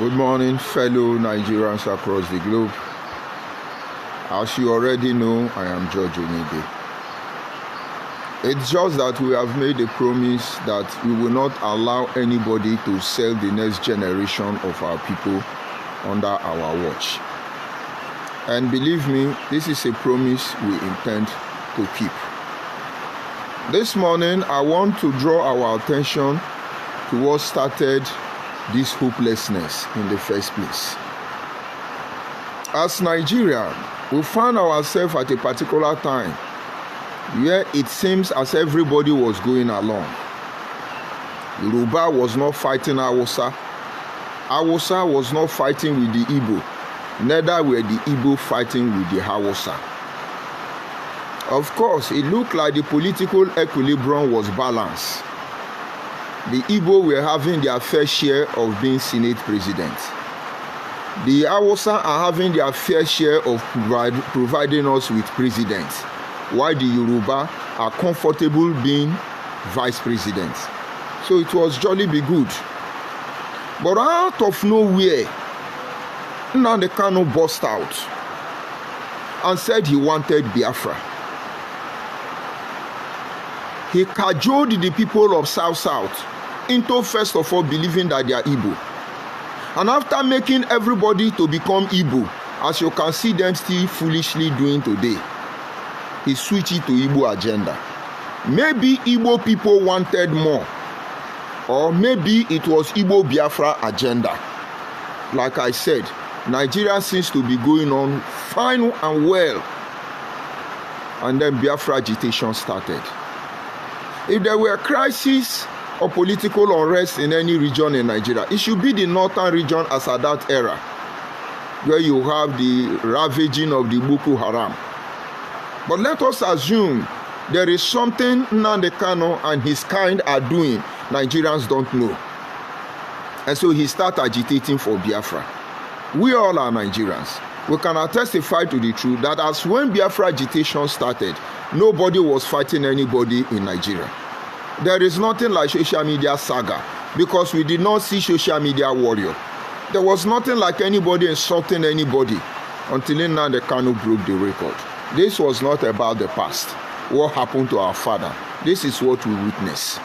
Good morning, fellow Nigerians across the globe. As you already know, I am George Nnamdi. It's just that we have made a promise that we will not allow anybody to sell the next generation of our people under our watch. And believe me, this is a promise we intend to keep. This morning, I want to draw our attention to what started this hopelessness in the first place. As Nigeria, we found ourselves at a particular time where it seems as everybody was going along. Yoruba was not fighting Hausa. Hausa was not fighting with the Igbo. Neither were the Igbo fighting with the Hausa. Of course, it looked like the political equilibrium was balanced. The Igbo were having their fair share of being Senate president. The Hausa are having their fair share of providing us with presidents, while the Yoruba are comfortable being vice president. So it was jolly be good. But out of nowhere, Nnamdi Kanu burst out and said he wanted Biafra. He cajoled the people of South into first of all believing that they are Igbo. And after making everybody to become Igbo, as you can see them still foolishly doing today, he switched it to Igbo agenda. Maybe Igbo people wanted more, or maybe it was Igbo Biafra agenda. Like I said, Nigeria seems to be going on fine and well. And then Biafra agitation started. If there were crises or political unrest in any region in Nigeria, it should be the northern region as at that era, where you have the ravaging of the Boko Haram. But let us assume there is something Nnamdi Kanu and his kind are doing Nigerians don't know. And so he started agitating for Biafra. We all are Nigerians. We can testify to the truth that as when Biafra agitation started, nobody was fighting anybody in Nigeria. There is nothing like social media saga because we did not see social media warrior. There was nothing like anybody insulting anybody until Nnamdi Kanu broke the record. This was not about the past. What happened to our father? This is what we witness.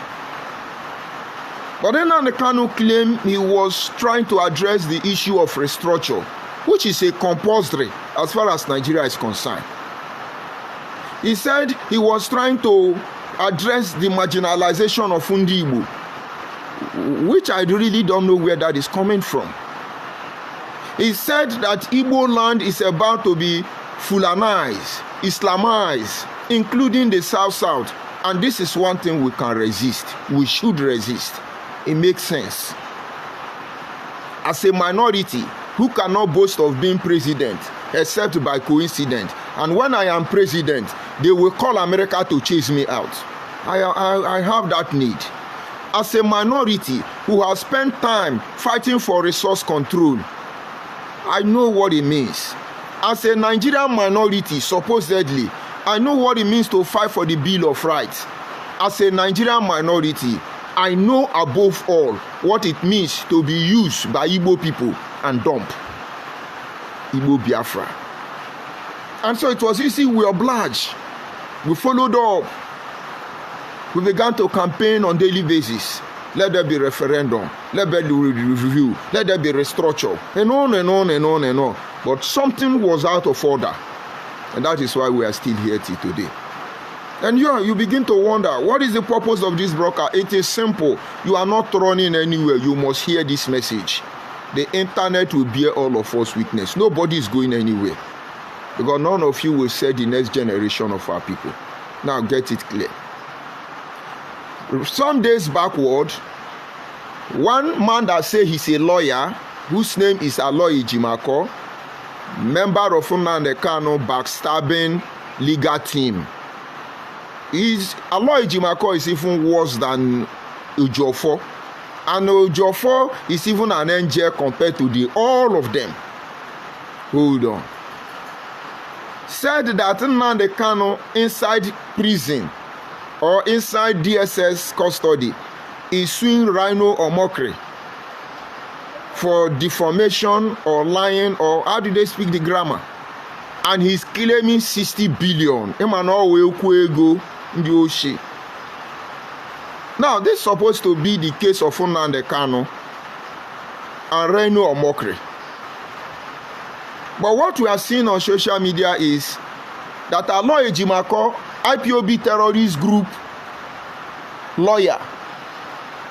But then Nnamdi Kanu claimed he was trying to address the issue of restructure, which is a compulsory as far as Nigeria is concerned. He said he was trying to address the marginalization of Ndi Igbo, which I really don't know where that is coming from. He said that Igbo land is about to be Fulanized, Islamized, including the South, and this is one thing we can resist. We should resist. It makes sense. As a minority who cannot boast of being president except by coincidence, and when I am president, they will call America to chase me out. I have that need. As a minority who has spent time fighting for resource control, I know what it means. As a Nigerian minority, supposedly, I know what it means to fight for the Bill of Rights. As a Nigerian minority, I know above all what it means to be used by Igbo people and dump Igbo Biafra. And so it was easy, we obliged. We followed up. We began to campaign on daily basis. Let there be referendum. Let there be review. Let there be restructure. And on and on and on and on. But something was out of order. And that is why we are still here till today. And you begin to wonder, what is the purpose of this broadcast? It is simple. You are not running anywhere. You must hear this message. The internet will bear all of us witness. Nobody is going anywhere. Because none of you will set the next generation of our people. Now get it clear. Some days backward, one man that say he's a lawyer, whose name is Aloy Ejimako, member of Nnamdi Kanu backstabbing legal team. Aloy Ejimako is even worse than Ujofo. And Ujofo is even an angel compared to all of them. Hold on. Said that Nnamdi Kanu inside prison or inside DSS custody is suing Reno Omokri for defamation or lying, or how do they speak the grammar? And he's claiming 60 billion. Now, this is supposed to be the case of Nnamdi Kanu and Reno Omokri. But what we are seeing on social media is that Alo Ejimako, IPOB terrorist group lawyer,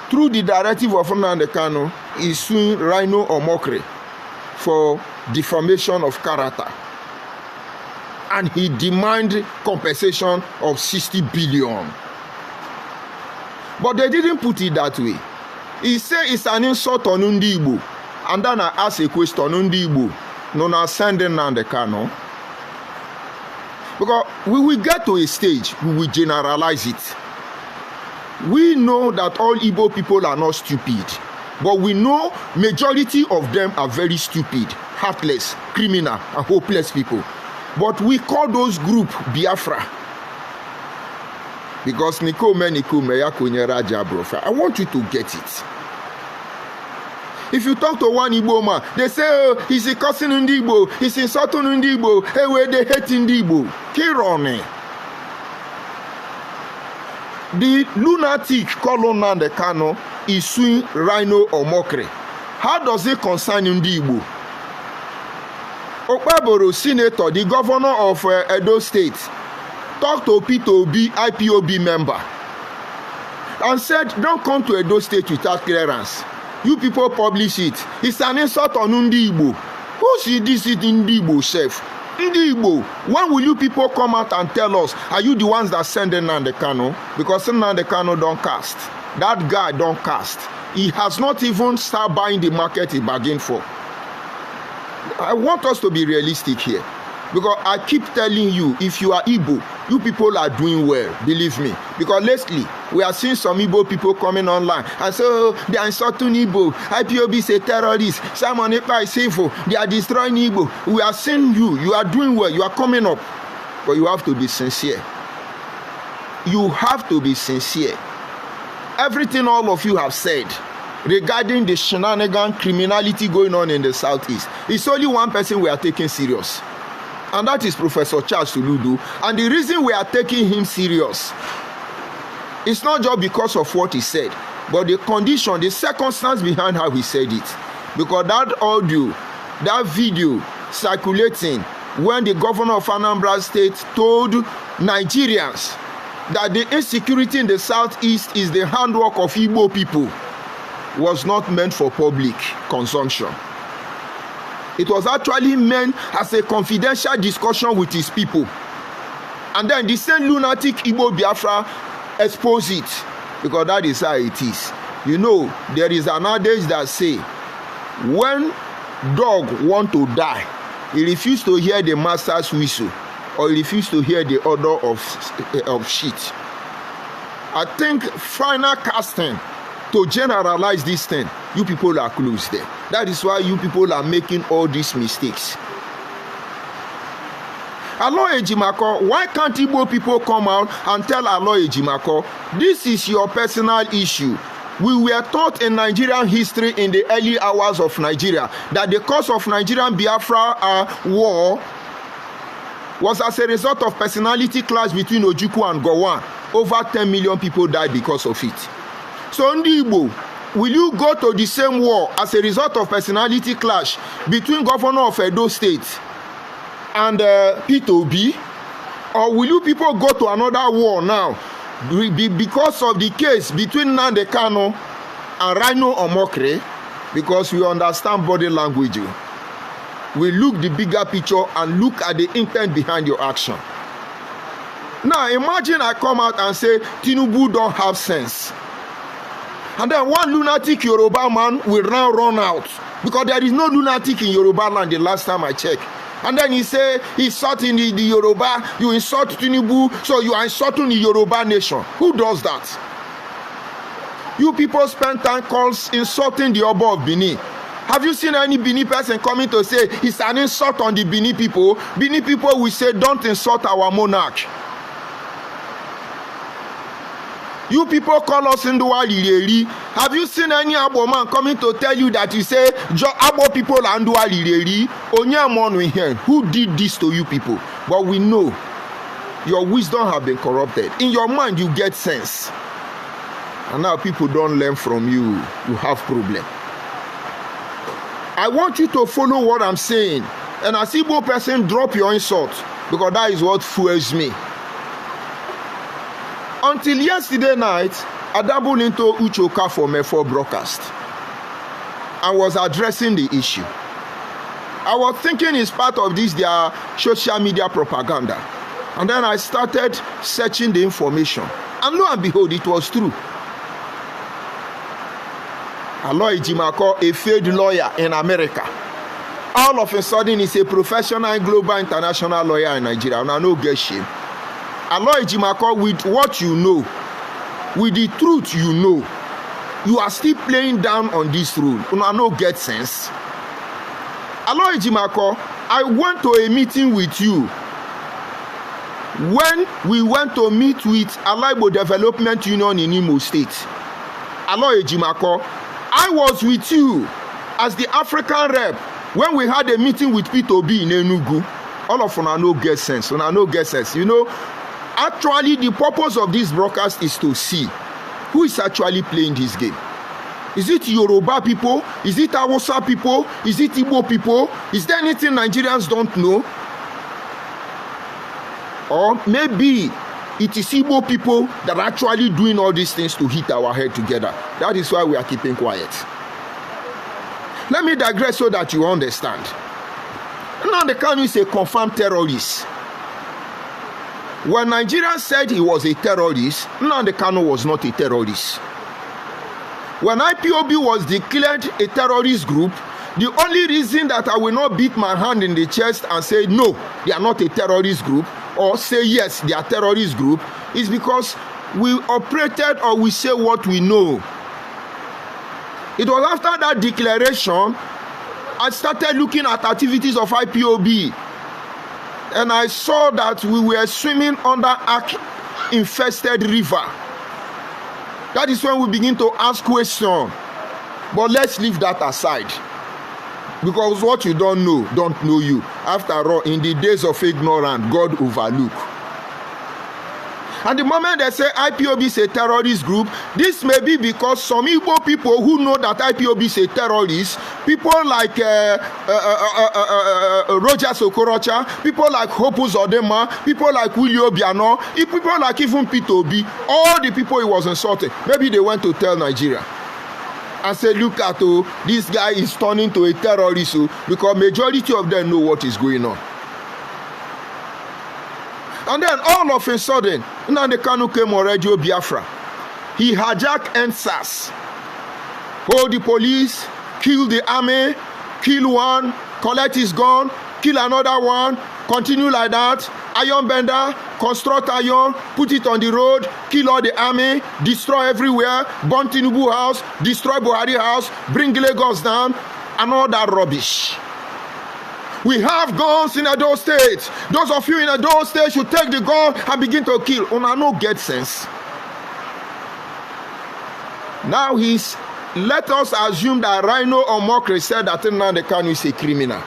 through the directive of Nnamdi Kanu, is suing Reno Omokri for defamation of character. And he demands compensation of 60 billion. But they didn't put it that way. He said it's an insult on Ndi Igbo. And then I asked a question on Ndi Igbo. No, now sending Nnamdi Kanu. Because we will get to a stage, we will generalize it. We know that all Igbo people are not stupid. But we know majority of them are very stupid, heartless, criminal, and hopeless people. But we call those group Biafra. Because Nikome ya kunyera jabrofa. I want you to get it. If you talk to one Igbo man, they say, oh, he's cursing Ndi Igbo, he's insulting Ndi Igbo, hey, where they hate Ndi Igbo. Kirone. The lunatic called Nnamdi Kanu is suing Reno Omokri. How does it concern Ndi Igbo? Okpeboro Senator, the governor of Edo State, talked to Peter Obi, IPOB member, and said, don't come to Edo State without clearance. You people publish it. It's an insult on Ndi Igbo. Who see this in Ndi Igbo, chef? Ndi Igbo, when will you people come out and tell us, are you the ones that send Nnamdi Kanu? Because Nnamdi Kanu don't cast. That guy don't cast. He has not even started buying the market he bargained for. I want us to be realistic here. Because I keep telling you, if you are Igbo, you people are doing well, believe me. Because lately, we are seeing some Igbo people coming online and say, oh, they are insulting Igbo. IPOB is a terrorist. Simon Ekpa is evil. They are destroying Igbo. We are seeing you. You are doing well. You are coming up. But you have to be sincere. You have to be sincere. Everything all of you have said regarding the shenanigan criminality going on in the southeast, it's only one person we are taking serious. And that is Professor Charles Soludo. And the reason we are taking him serious, it's not just because of what he said, but the condition, the circumstance behind how he said it. Because that audio, that video circulating when the governor of Anambra State told Nigerians that the insecurity in the southeast is the handwork of Igbo people, was not meant for public consumption. It was actually meant as a confidential discussion with his people. And then the same lunatic Igbo Biafra exposed it, because that is how it is. You know, there is an adage that say, when dog want to die, he refuse to hear the master's whistle, or he refuse to hear the order of shit. I think final casting to generalize this thing, you people are close there. That is why you people are making all these mistakes. Alo Ejimako, why can't Igbo people come out and tell Alo Ejimako, this is your personal issue? We were taught in Nigerian history in the early hours of Nigeria that the cause of Nigerian Biafra war was as a result of personality clash between Ojukwu and Gowon. Over 10 million people died because of it. So Ndi Igbo, will you go to the same war as a result of personality clash between governor of Edo State and Peter Obi? Or will you people go to another war now because of the case between Nnamdi Kanu and Reno Omokri? Because we understand body language. We look the bigger picture and look at the intent behind your action. Now imagine I come out and say Tinubu don't have sense. And then one lunatic Yoruba man will now run out, because there is no lunatic in Yoruba land the last time I checked. And then he say he insult in the Yoruba, you insult Tinubu, so you are insulting the Yoruba nation. Who does that? You people spend time calls insulting the Oba of Benin. Have you seen any Benin person coming to say it's an insult on the Benin people? Benin people will say, don't insult our monarch. You people call us Ndua Lireri. Have you seen any Abo man coming to tell you that you say Abo people are Ndua Lireri? Onyamon we hear. Who did this to you people? But we know your wisdom have been corrupted. In your mind you get sense. And now people don't learn from you. You have problem. I want you to follow what I'm saying. And as Igbo person, drop your insult. Because that is what fuels me. Until yesterday night, I dabbled into Uchoka for M4 broadcast and was addressing the issue. I was thinking it's part of this their social media propaganda. And then I started searching the information. And lo and behold, it was true. Aloy Jimako, a failed lawyer in America. All of a sudden, he's a professional global international lawyer in Nigeria. And I no get shame. Aloy Jimako, with what you know, with the truth you know, you are still playing down on this rule. I no get sense. Aloy Jimako, I went to a meeting with you. When we went to meet with Alaibo Development Union in Imo State, Aloy Jimako, I was with you as the African rep when we had a meeting with P2B in Enugu. All of una no get sense. Una no get sense. You know, actually, the purpose of this broadcast is to see who is actually playing this game. Is it Yoruba people? Is it Hausa people? Is it Igbo people? Is there anything Nigerians don't know? Or maybe it is Igbo people that are actually doing all these things to hit our head together. That is why we are keeping quiet. Let me digress so that you understand. Nnamdi Kanu is a confirmed terrorist. When Nigeria said he was a terrorist, Nnamdi Kanu was not a terrorist. When IPOB was declared a terrorist group, the only reason that I will not beat my hand in the chest and say no, they are not a terrorist group, or say yes, they are a terrorist group, is because we operated or we say what we know. It was after that declaration I started looking at activities of IPOB, and I saw that we were swimming under ark-infested river. That is when we begin to ask questions. But let's leave that aside. Because what you don't know you. After all, in the days of ignorance, God overlook. And the moment they say IPOB is a terrorist group, this may be because some Igbo people who know that IPOB is a terrorist, people like Roger Sokorocha, people like Hopu Zodema, people like Willie Obiano, people like even P2B, all the people he was insulting, maybe they went to tell Nigeria and say, look at this guy is turning to a terrorist, because majority of them know what is going on. And then all of a sudden, Nnamdi Kanu came on Radio Biafra. He hijacked NSAS. Hold the police, kill the army, kill one, collect his gun, kill another one, continue like that. Iron bender, construct iron, put it on the road, kill all the army, destroy everywhere, burn Tinubu house, destroy Buhari house, bring Lagos down, and all that rubbish. We have guns in Edo State. Those of you in Edo State should take the gun and begin to kill. Una no get sense. Now let us assume that Reno Omokri said that Nnamdi Kanu is a criminal.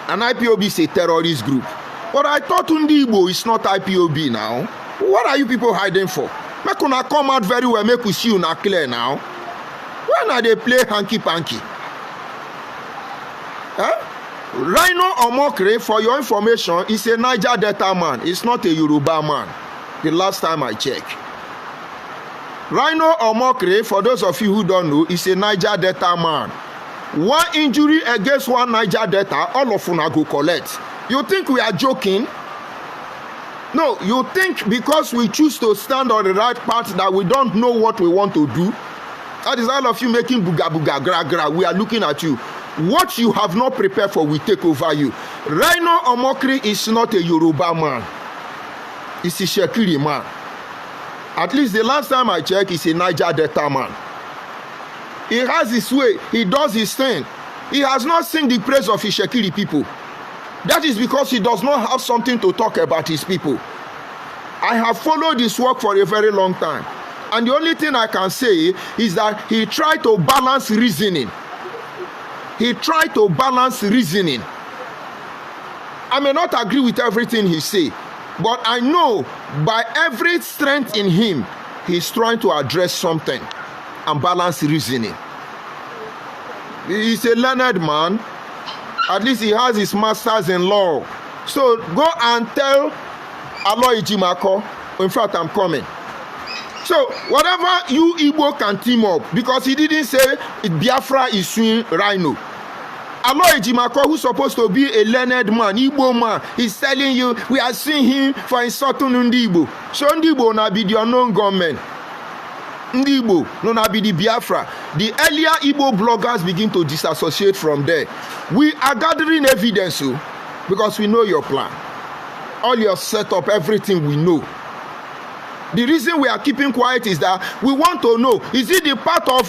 And IPOB is a terrorist group. But I thought Ndibo is not IPOB now. What are you people hiding for? Make una come out very well, make we see una clear now. When are they play hanky-panky? Huh? Reno Omokri, for your information, is a Niger Delta man. It's not a Yoruba man. The last time I checked. Reno Omokri, for those of you who don't know, is a Niger Delta man. One injury against one Niger Delta, all of una go collect. You think we are joking? No, you think because we choose to stand on the right path that we don't know what we want to do? That is all of you making buga buga gra gra. We are looking at you. What you have not prepared for will take over you. Reno Omokri is not a Yoruba man. He's a Shekiri man. At least the last time I checked, he's a Niger Delta man. He has his way. He does his thing. He has not seen the praise of his Shekiri people. That is because he does not have something to talk about his people. I have followed his work for a very long time. And the only thing I can say is that he tried to balance reasoning. He tried to balance reasoning. I may not agree with everything he say, but I know by every strength in him, he's trying to address something and balance reasoning. He's a learned man. At least he has his masters in law. So go and tell Aloy Jimako, in fact, I'm coming. So whatever you Igbo can team up, because he didn't say Biafra is suing Reno. Aloy Jimako, who's supposed to be a learned man, Igbo man, is telling you we are suing him for insulting Ndibo. So Ndibo na be the unknown government. Ndibo no na be the Biafra. The earlier Igbo bloggers begin to disassociate from there. We are gathering evidence because we know your plan. All your setup, everything we know. The reason we are keeping quiet is that we want to know, is it the part of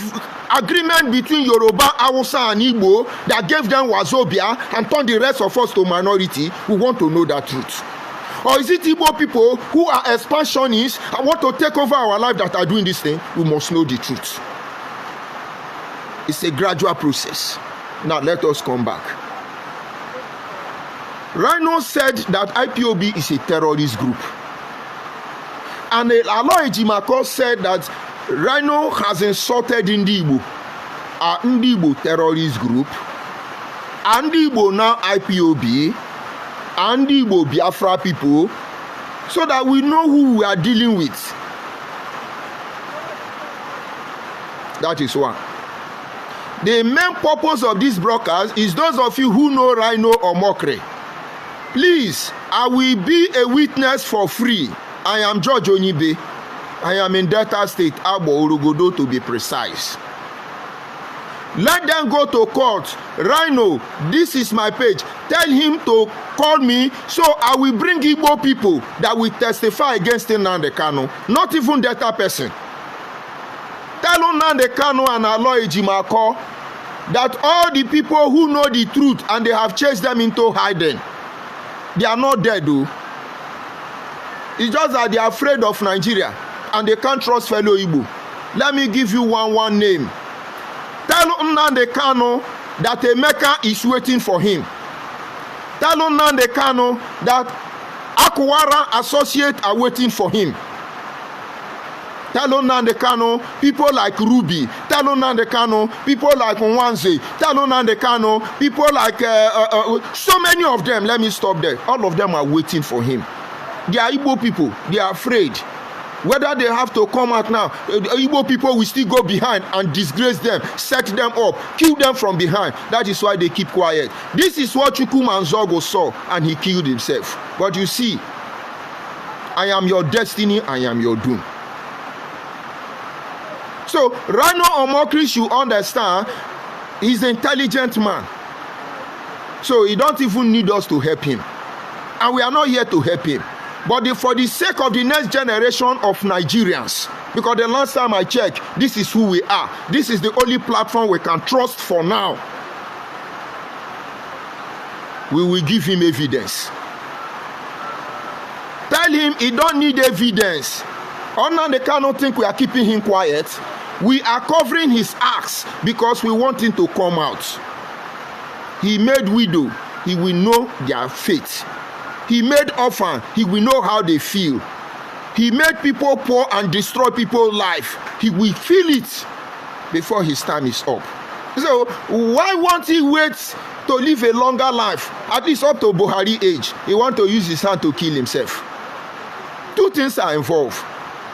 agreement between Yoruba, Hausa and Igbo that gave them Wazobia and turned the rest of us to minority? We want to know that truth. Or is it Igbo people who are expansionists and want to take over our life that are doing this thing? We must know the truth. It's a gradual process. Now let us come back. Reno said that IPOB is a terrorist group. And Aloy Jimako said that Reno has insulted Ndibo, Ndibo terrorist group, Ndibo now IPOB, Ndibo Biafra people, so that we know who we are dealing with. That is one. The main purpose of this broadcast is those of you who know Reno or Omokri. Please, I will be a witness for free. I am George Onyibe. I am in Delta State, Abo Orogodo to be precise. Let them go to court. Reno, this is my page. Tell him to call me, so I will bring Igbo people that will testify against Nnamdi Kanu. Not even Delta person. Tell Nnamdi Kanu and Aloy Jimako that all the people who know the truth and they have chased them into hiding, they are not dead though. It's just that they are afraid of Nigeria and they can't trust fellow Igbo. Let me give you one name. Tell Nnamdi Kanu that Emeka is waiting for him. Tell Nnamdi Kanu that Akwara associates are waiting for him. Tell Nnamdi Kanu people like Ruby. Tell Nnamdi Kanu people like Nwanze. Tell Nnamdi Kanu people like so many of them. Let me stop there. All of them are waiting for him. They are Igbo people. They are afraid. Whether they have to come out now, Igbo people will still go behind and disgrace them, set them up, kill them from behind. That is why they keep quiet. This is what Chukwumanzogo saw, and he killed himself. But you see, I am your destiny, I am your doom. So Reno Omokri should understand he's an intelligent man. So he don't even need us to help him. And we are not here to help him. But for the sake of the next generation of Nigerians, because the last time I checked, this is who we are. This is the only platform we can trust for now. We will give him evidence. Tell him he don't need evidence. Nnamdi Kanu think we are keeping him quiet. We are covering his acts because we want him to come out. He made widow. He will know their fate. He made orphan. He will know how they feel. He made people poor and destroy people's life. He will feel it before his time is up. So why won't he wait to live a longer life, at least up to Buhari age? He want to use his hand to kill himself. Two things are involved.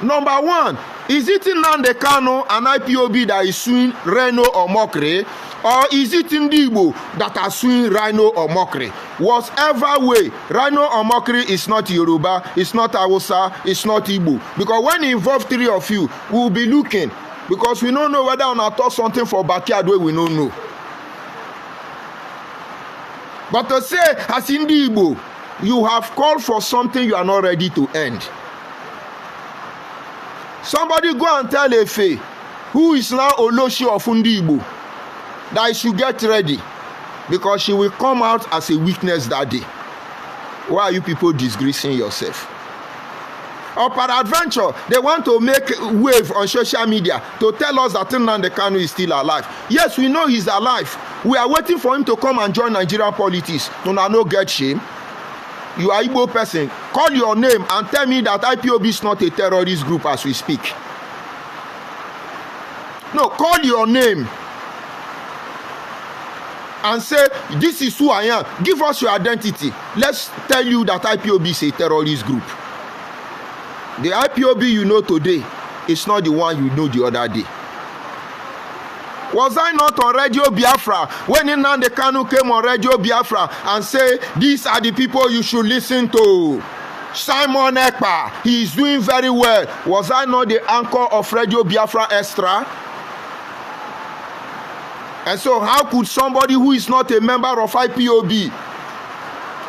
Number one, is it Nnamdi Kanu and IPOB that is suing Reno or Omokri, or is it Ndibo that are suing Reno or Omokri? Whatever way, Reno or Omokri is not Yoruba, it's not Hausa, it's not Igbo. Because when he involve three of you, we will be looking, because we don't know whether or not talk something for backyard where we don't know. But to say, as in Igbo, you have called for something you are not ready to end. Somebody go and tell Efe, who is now Oloshi of Ndibo, that he should get ready, because she will come out as a witness that day. Why are you people disgracing yourself? Or peradventure, they want to make wave on social media to tell us that Nnamdi Kanu is still alive. Yes, we know he's alive. We are waiting for him to come and join Nigerian politics. No get shame. You are Igbo person. Call your name and tell me that IPOB is not a terrorist group as we speak. No, call your name and say, this is who I am. Give us your identity. Let's tell you that IPOB is a terrorist group. The IPOB you know today is not the one you know the other day. Was I not on Radio Biafra when Nnamdi Kanu came on Radio Biafra and say, these are the people you should listen to? Simon Ekpa, he is doing very well. Was I not the anchor of Radio Biafra Extra? And so how could somebody who is not a member of IPOB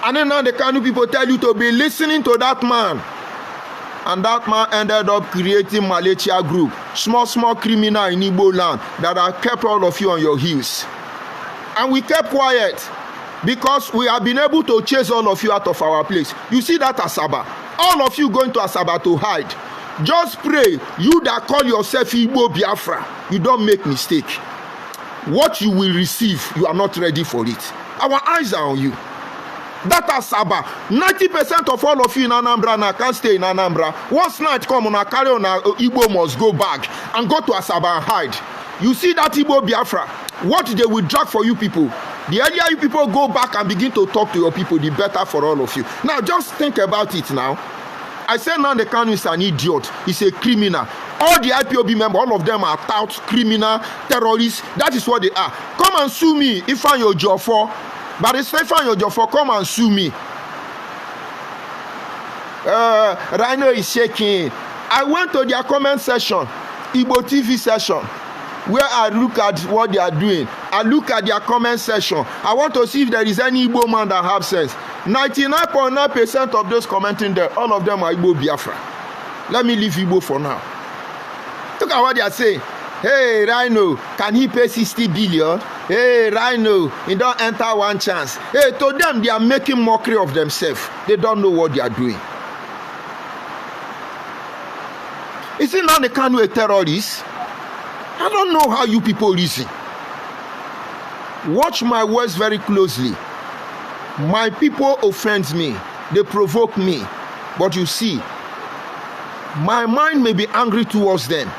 and then now the Kanu people tell you to be listening to that man? And that man ended up creating Malaysia group, small criminal in Igbo land that have kept all of you on your heels. And we kept quiet because we have been able to chase all of you out of our place. You see that Asaba? All of you going to Asaba to hide. Just pray, you that call yourself Igbo Biafra, you don't make mistake. What you will receive, you are not ready for it. Our eyes are on you. That Asaba, 90% of all of you in Anambra now can't stay in Anambra. Once night come on a carry on Igbo must go back and go to Asaba and hide. You see that Igbo Biafra, what they will drag for you people. The earlier you people go back and begin to talk to your people, the better for all of you. Now just think about it now. I said Nnamdi Kanu is an idiot. He's a criminal. All the IPOB members, all of them are tout, criminal, terrorists. That is what they are. Come and sue me if I'm your job for. But it's not your job for. Come and sue me. Reno is shaking. I went to their comment section, Igbo TV session, where I look at what they are doing. I look at their comment section. I want to see if there is any Igbo man that have sense. 99.9% of those commenting there, all of them are Igbo Biafra. Let me leave Igbo for now. Look at what they are saying. Hey, Reno, can he pay 60 billion? Hey, Reno, he don't enter one chance. Hey, to them, they are making mockery of themselves. They don't know what they are doing. Is it Nnamdi Kanu a terrorist? I don't know how you people reason. Watch my words very closely. My people offend me. They provoke me. But you see, my mind may be angry towards them,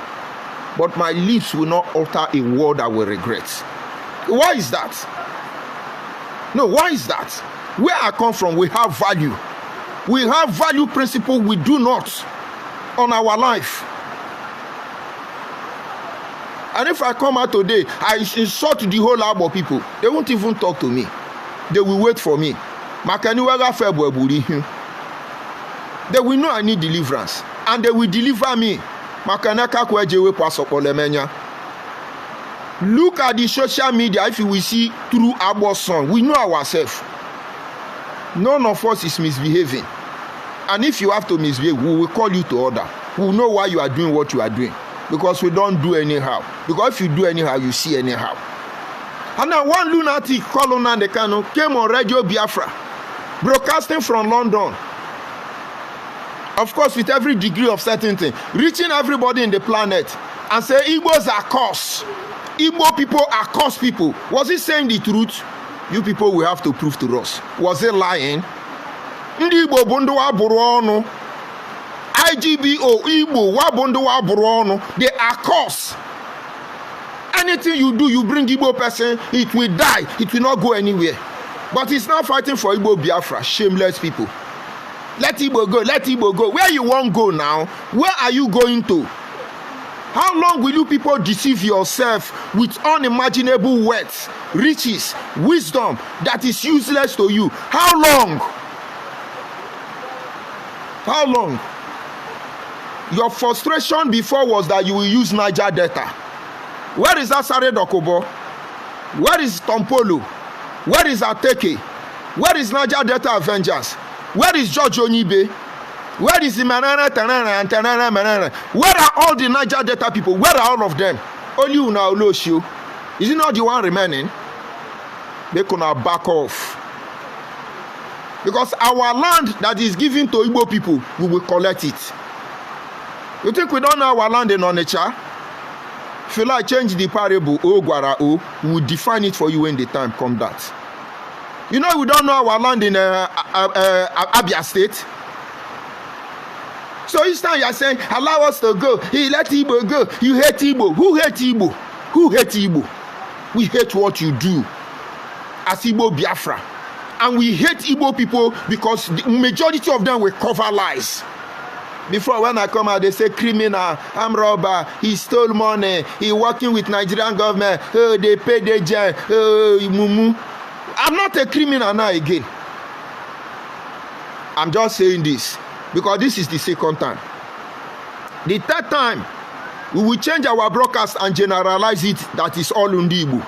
but my lips will not utter a word I will regret. Why is that? No, why is that? Where I come from, we have value. We have value principle we do not on our life. And if I come out today, I insult the whole lot of people, they won't even talk to me. They will wait for me. They will know I need deliverance. And they will deliver me. Look at the social media. If you will see through our song, we know ourselves. None of us is misbehaving. And if you have to misbehave, we will call you to order. We will know why you are doing what you are doing. Because we don't do anyhow. Because if you do anyhow, you see anyhow. And now one lunatic called Nnamdi Kanu came on Radio Biafra, broadcasting from London. Of course, with every degree of certainty, reaching everybody in the planet and say Igbos are cursed. Igbo people are cursed people. Was he saying the truth? You people will have to prove to us. Was he lying? Ndi Igbo bundu wa buruonu. IGBO Igbo wa bundu wa buruonu. They are cursed. Anything you do, you bring Igbo person, it will die. It will not go anywhere. But he's now fighting for Igbo Biafra. Shameless people. Let Igbo go, let Igbo go. Where you want go now? Where are you going to? How long will you people deceive yourself with unimaginable wealth, riches, wisdom that is useless to you? How long? How long? Your frustration before was that you will use Niger Delta. Where is Asare Dokobo? Where is Tompolo? Where is Ateke? Where is Niger Delta Avengers? Where is George Onibe? Where is the Manana, Tanana, and Tanana, Manana? Where are all the Niger Delta people? Where are all of them? Only you now, Loshu. Is it not the one remaining? They can now back off. Because our land that is given to Igbo people, we will collect it. You think we don't know our land in Onitsha? If you like, change the parable, O Gwara O, we will define it for you when the time comes that. You know we don't know our land in Abia State. So each time you are saying, allow us to go, he let Igbo go, you hate Igbo. Who hate Igbo? Who hate Igbo? We hate what you do as Igbo Biafra. And we hate Igbo people because the majority of them will cover lies. Before, when I come out, they say criminal, armed robber, he stole money, he working with Nigerian government, oh, they pay their jail, oh, mumu. I'm not a criminal now again. I'm just saying this because this is the second time. The third time, we will change our broadcast and generalize it that is all Undi Igbo.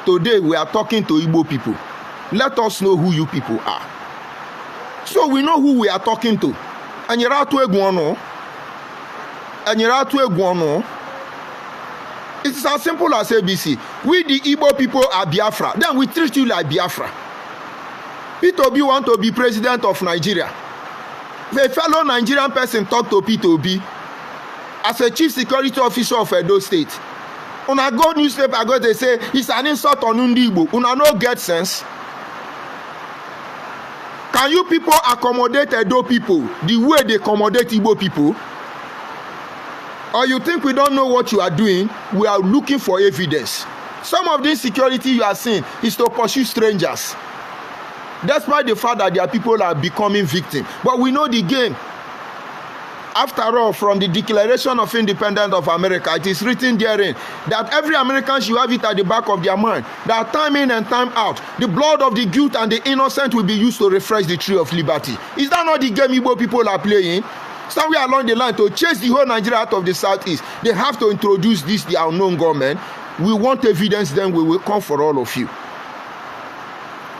Today, we are talking to Igbo people. Let us know who you people are. So we know who we are talking to. And you're out to Eguano. It is as simple as ABC. We the Igbo people are Biafra. Then we treat you like Biafra. Peter Obi want to be president of Nigeria. If a fellow Nigerian person talk to Peter Obi as a chief security officer of Edo State, una go newspaper go they say it's an insult on Undi Igbo. Una no get sense. Can you people accommodate Edo people the way they accommodate Igbo people? Or you think we don't know what you are doing? We are looking for evidence. Some of this security you are seeing is to pursue strangers. Despite the fact that their people are becoming victims. But we know the game. After all, from the Declaration of Independence of America, it is written therein that every American should have it at the back of their mind that time in and time out, the blood of the guilty and the innocent will be used to refresh the tree of liberty. Is that not the game Igbo people are playing? Somewhere along the line, to chase the whole Nigeria out of the southeast, they have to introduce this, the unknown government. We want evidence, then we will come for all of you.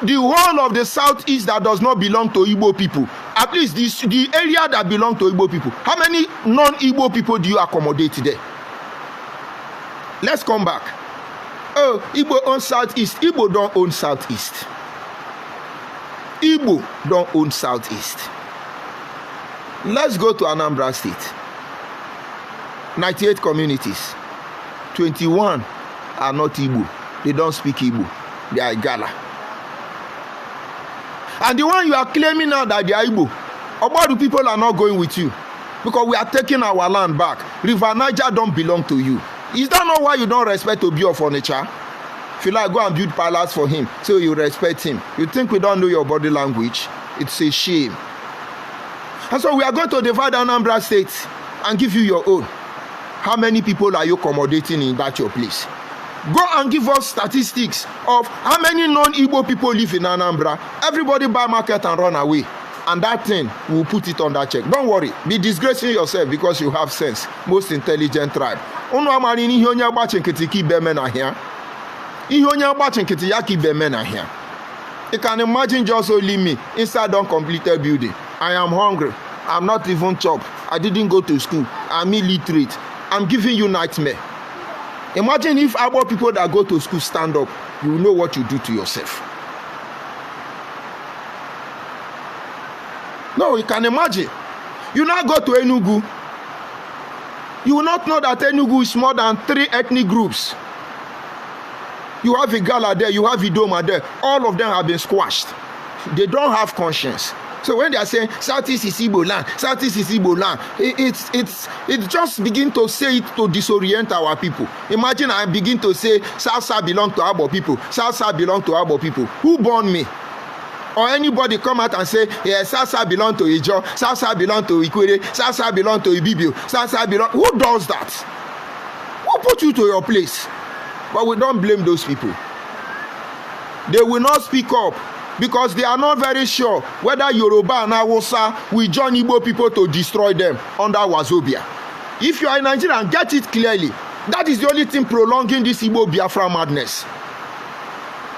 The whole of the southeast that does not belong to Igbo people, at least the area that belong to Igbo people, how many non-Igbo people do you accommodate there? Let's come back. Oh, Igbo own southeast. Igbo don't own southeast. Igbo don't own southeast. Let's go to Anambra State. 98 communities. 21 are not Igbo. They don't speak Igbo. They are Igala. And the one you are claiming now that they are Igbo, about the people are not going with you because we are taking our land back. River Niger don't belong to you. Is that not why you don't respect Obi of Onitsha? If you like, go and build palace for him so you respect him. You think we don't know your body language? It's a shame. And so we are going to divide Anambra State and give you your own. How many people are you accommodating in that your place? Go and give us statistics of how many non-Igbo people live in Anambra. Everybody buy market and run away. And that thing, we'll put it on that check. Don't worry. Be disgracing yourself because you have sense. Most intelligent tribe. You can imagine just only me inside uncompleted building. I am hungry. I'm not even chop. I didn't go to school. I'm illiterate. I'm giving you nightmare. Imagine if our people that go to school stand up, you will know what you do to yourself. No, you can imagine. You now go to Enugu. You will not know that Enugu is more than 3 ethnic groups. You have Igala there, you have Idoma there. All of them have been squashed. They don't have conscience. So when they are saying Southeast is Igbo land, Southeast is Igbo land, it just begin to say it to disorient our people. Imagine I begin to say South belong to Abo people, South belong to Abo people. Who born me? Or anybody come out and say, yeah, South belong to Ijo, South belong to Ikwere, South belong to Ibibio, South belong. Who does that? Who put you to your place? But we don't blame those people. They will not speak up. Because they are not very sure whether Yoruba and Hausa will join Igbo people to destroy them under Wazobia. If you are in Nigeria, get it clearly. That is the only thing prolonging this Igbo Biafra madness.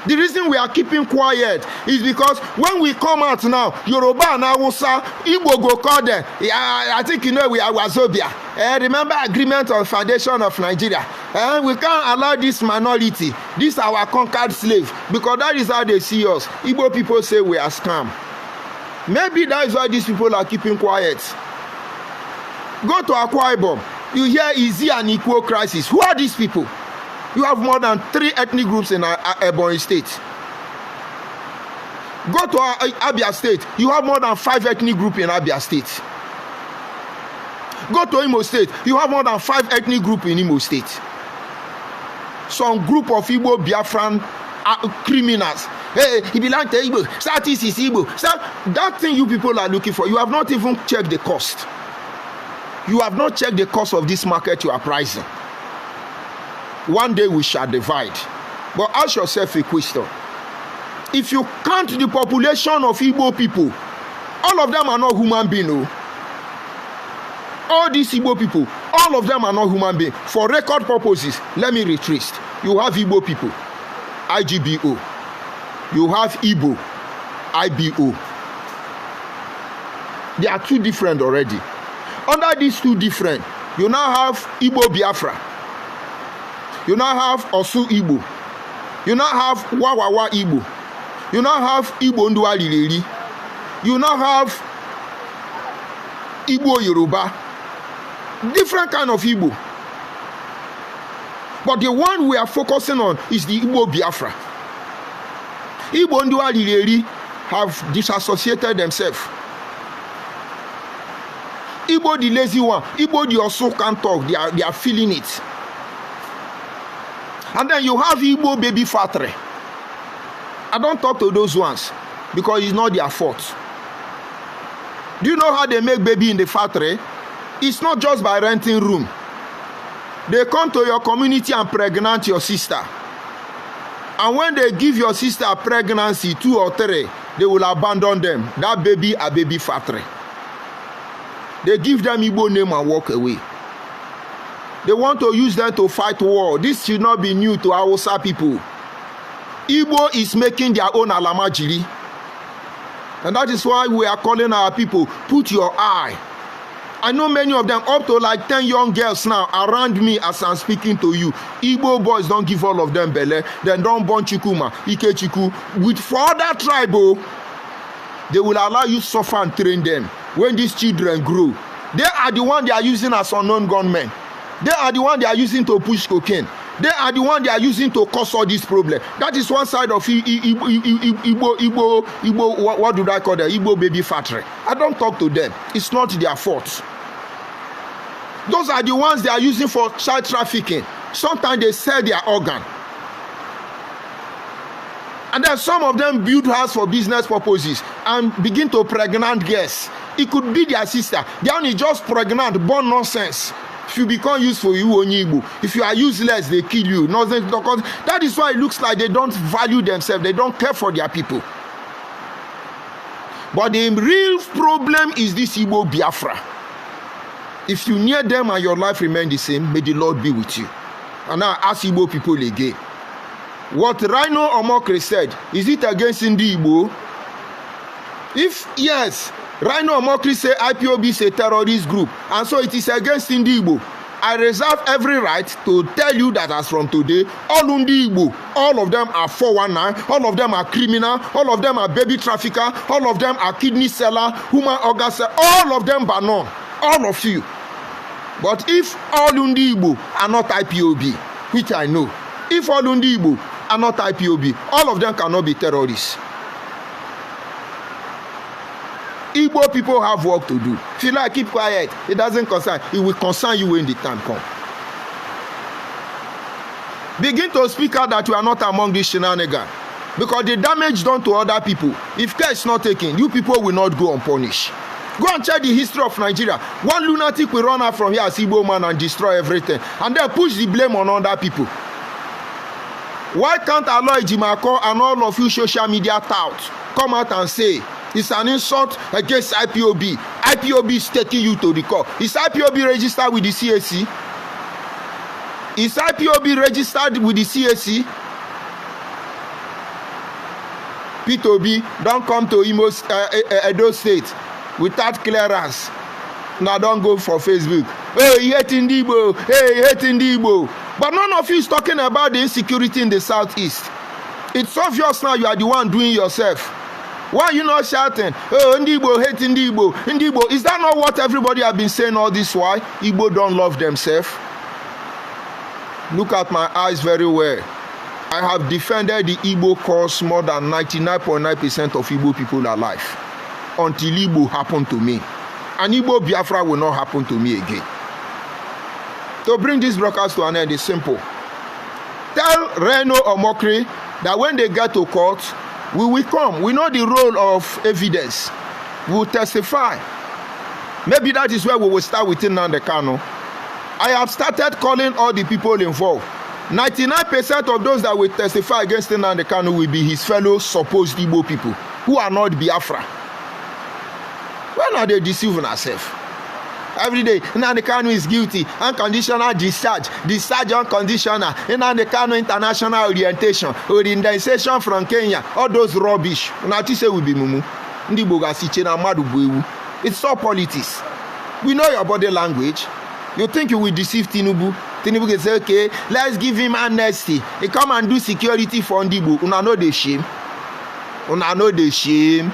The reason we are keeping quiet is because when we come out now, Yoruba and Hausa, Igbo go call them. I think you know we are Wazobia. Remember agreement on foundation of Nigeria. We can't allow this minority, this our conquered slave, because that is how they see us. Igbo people say we are scam. Maybe that is why these people are keeping quiet. Go to Akwa Ibom. You hear easy and equal crisis. Who are these people? You have more than 3 ethnic groups in Ebonyi State. Go to Abia State. You have more than 5 ethnic groups in Abia State. Go to Imo State. You have more than 5 ethnic groups in Imo State. Some group of Igbo Biafran criminals. Hey, he belongs to Igbo. Southeast is Igbo. So that thing you people are looking for, you have not even checked the cost. You have not checked the cost of this market you are pricing. One day we shall divide. But ask yourself a question. If you count the population of Igbo people, all of them are not human beings. No? All these Igbo people, all of them are not human beings. For record purposes, let me retrace. You have Igbo people, IGBO. You have Igbo, IBO. They are 2 different already. Under these 2 different, you now have Igbo Biafra. You now have Osu Igbo. You now have Wawawa Igbo. You now have Igbo Ndualileli. You now have Igbo Yoruba. Different kind of Igbo. But the one we are focusing on is the Igbo Biafra. Igbo Ndualileli have disassociated themselves. Igbo the lazy one, Igbo the also can't talk, they are feeling it. And then you have Igbo baby factory. I don't talk to those ones because it's not their fault. Do you know how they make baby in the factory? It's not just by renting room. They come to your community and pregnant your sister. And when they give your sister a pregnancy, 2 or 3, they will abandon them. That baby, a baby factory. They give them Igbo name and walk away. They want to use them to fight war. This should not be new to Hausa people. Igbo is making their own alamajiri. And that is why we are calling our people, put your eye. I know many of them, up to like 10 young girls now around me as I'm speaking to you. Igbo boys don't give all of them belle. Then don't born Chikuma, Ike Chiku. With further tribe, they will allow you suffer and train them. When these children grow, they are the one they are using as unknown gunmen. They are the one they are using to push cocaine. They are the one they are using to cause all this problem. That is one side of Igbo, what do I call them? Igbo baby factory. I don't talk to them. It's not their fault. Those are the ones they are using for child trafficking. Sometimes they sell their organ. And then some of them build house for business purposes and begin to pregnant girls. It could be their sister. They only just pregnant, born nonsense. If you become useful, you only Igbo. If you are useless, they kill you. Nothing. That is why it looks like they don't value themselves. They don't care for their people. But the real problem is this Igbo Biafra. If you near them and your life remain the same, may the Lord be with you. And now ask Igbo people again. What Reno Omokri said, is it against Nnamdi Igbo? If yes, Reno Omokri say IPOB is a terrorist group, and so it is against Nnamdi Igbo. I reserve every right to tell you that as from today, all Nnamdi Igbo, all of them are 419, all of them are criminal, all of them are baby trafficker, all of them are kidney seller, human organ seller, all of them are none, all of you. But if all Nnamdi Igbo are not IPOB, which I know, if all Nnamdi Igbo are not IPOB, all of them cannot be terrorists. Igbo people have work to do. If you like, keep quiet. It doesn't concern. It will concern you when the time comes. Begin to speak out that you are not among these shenanigans. Because the damage done to other people, if care is not taken, you people will not go unpunished. Go and check the history of Nigeria. One lunatic will run out from here as Igbo man and destroy everything. And then push the blame on other people. Why can't Aloy Jimako and all of you social media touts come out and say, it's an insult against IPOB. IPOB is taking you to the court. Is IPOB registered with the CAC? Is IPOB registered with the CAC? P2B, don't come to Edo State without clearance. Now don't go for Facebook. Hey, hating Igbo. Hey, hating Igbo. But none of you is talking about the insecurity in the southeast. It's obvious now you are the one doing yourself. Why are you not shouting? Oh, Igbo hate Igbo. Is that not what everybody have been saying all this while? Igbo don't love themselves. Look at my eyes very well. I have defended the Igbo cause more than 99.9% of Igbo people alive. Until Igbo happened to me. And Igbo Biafra will not happen to me again. To bring this broadcast to an end is simple. Tell Reno or Omokri that when they get to court, we will come. We know the role of evidence. We will testify. Maybe that is where we will start with Nnamdi Kanu. I have started calling all the people involved. 99% of those that will testify against Nnamdi Kanu will be his fellow supposed Igbo people who are not Biafra. When are they deceiving ourselves? Every day, Nnamdi Kanu is guilty. Unconditional discharge unconditional. Nnamdi Kanu international orientation from Kenya. All those rubbish. Say we be mumu. It's all politics. We know your body language. You think you will deceive Tinubu? Tinubu can say, okay, let's give him amnesty. He come and do security for Ndibu. Una know the shame. Una know the shame.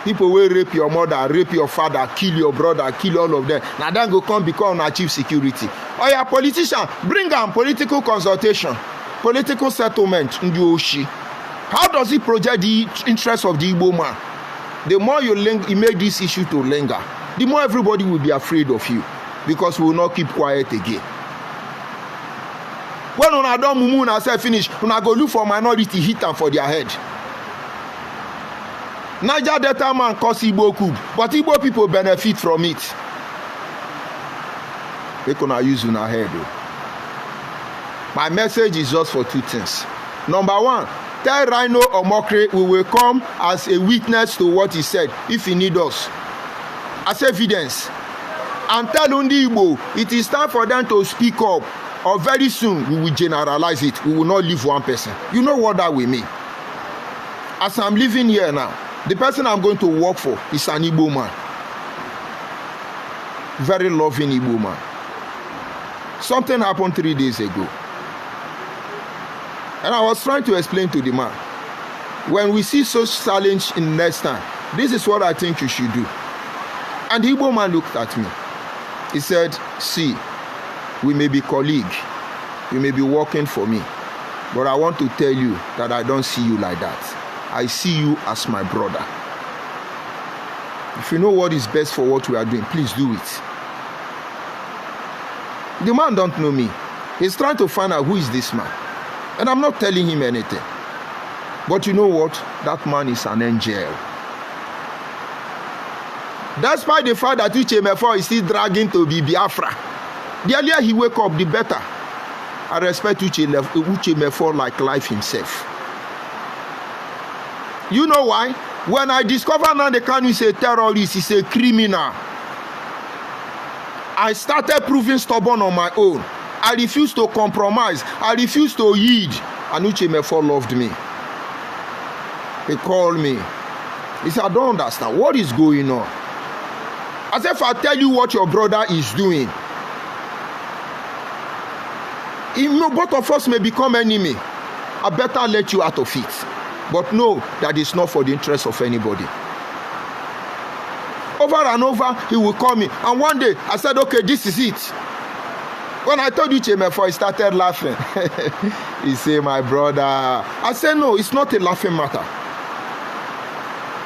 People will rape your mother, rape your father, kill your brother, kill all of them. Now then go come become a chief security. Or your politician, bring on political consultation, political settlement in the Oshi. How does he project the interests of the Igbo man? The more you make this issue to linger, the more everybody will be afraid of you, because we will not keep quiet again. When una don mumu una say finish, una go look for minority, hit them for their head. Niger Delta man cause Igbo coup, but Igbo people benefit from it. They gonna use una head. My message is just for two things. Number one, tell Reno or Omokri we will come as a witness to what he said if he need us as evidence. And tell Undi Igbo it is time for them to speak up, or very soon we will generalize it. We will not leave one person. You know what that will mean? As I'm living here now, the person I'm going to work for is an Igbo man. Very loving Igbo man. Something happened 3 days ago. And I was trying to explain to the man, when we see such challenge in next time, this is what I think you should do. And the Igbo man looked at me. He said, see, we may be colleagues, you may be working for me, but I want to tell you that I don't see you like that. I see you as my brother. If you know what is best for what we are doing, please do it. The man don't know me. He's trying to find out who is this man. And I'm not telling him anything. But you know what? That man is an angel. Despite the fact that Uchemefo is still dragging to be Biafra, the earlier he wake up, the better. I respect Uchemefo like life himself. You know why? When I discovered Nnamdi Kanu is a terrorist, he's a criminal, I started proving stubborn on my own. I refused to compromise. I refused to yield. And Uchemefo loved me. He called me. He said, I don't understand. What is going on? As if I tell you what your brother is doing, both of us may become enemy. I better let you out of it. But know that it's not for the interest of anybody. Over and over, he will call me. And one day, I said, okay, this is it. When I told you Uchemefo, he started laughing. He said, my brother. I said, no, it's not a laughing matter.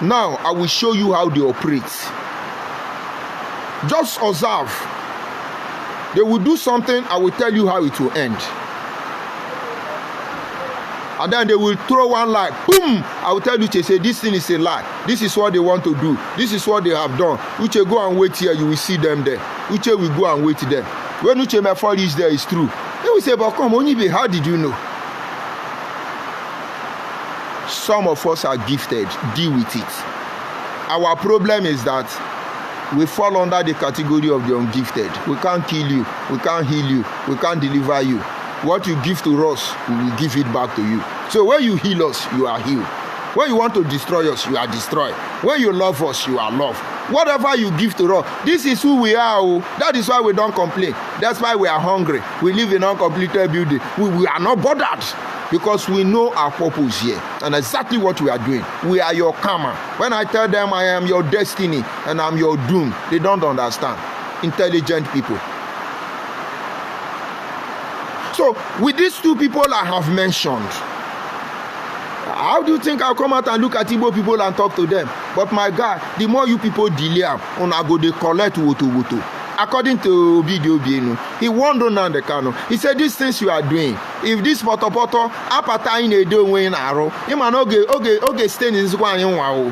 Now, I will show you how they operate. Just observe. They will do something, I will tell you how it will end. And then they will throw one lie. Boom! I will tell Uche, say, this thing is a lie. This is what they want to do. This is what they have done. Uche, go and wait here. You will see them there. Uche will go and wait there. When Uchemefo is there, it's true. They will say, but come, Onibe, how did you know? Some of us are gifted. Deal with it. Our problem is that we fall under the category of the ungifted. We can't kill you. We can't heal you. We can't deliver you. What you give to us, we will give it back to you. So when you heal us, you are healed. When you want to destroy us, you are destroyed. When you love us, you are loved. Whatever you give to us, this is who we are. Oh. That is why we don't complain. That's why we are hungry. We live in an uncompleted building. We are not bothered. because we know our purpose here and exactly what we are doing. We are your karma. When I tell them I am your destiny and I'm your doom, they don't understand. Intelligent people. So with these two people I have mentioned, how do you think I'll come out and look at Igbo people and talk to them? But my God, the more you people delay, on I go they collect woto. According to Obidiobinu, he warned Nnamdi Kanu. He said, these things you are doing, if this poto apata in a do in arrow, him and okay, stay in this one in wow.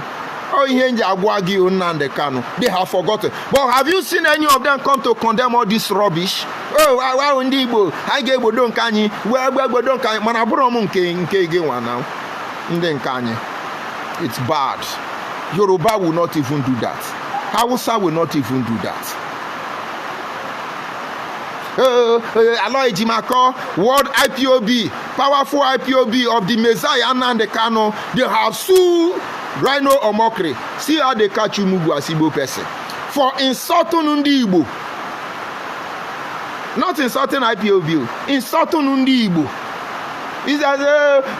Oh, Nnamdi Kanu. They have forgotten. But have you seen any of them come to condemn all this rubbish? Oh, I Igbo, I gave Bodon Kani, where Bodon Kani, Manabron K one now. It's bad. Yoruba will not even do that. Hausa will not even do that. Aloy Jimako, World IPOB, powerful IPOB of the Messiah Nnamdi Kanu, they have sued Reno Omokri. See how they catch you Mugu as Igbo person. For insulting Undi Igbo. Not insulting IPOB, insulting Undi Igbo. He says,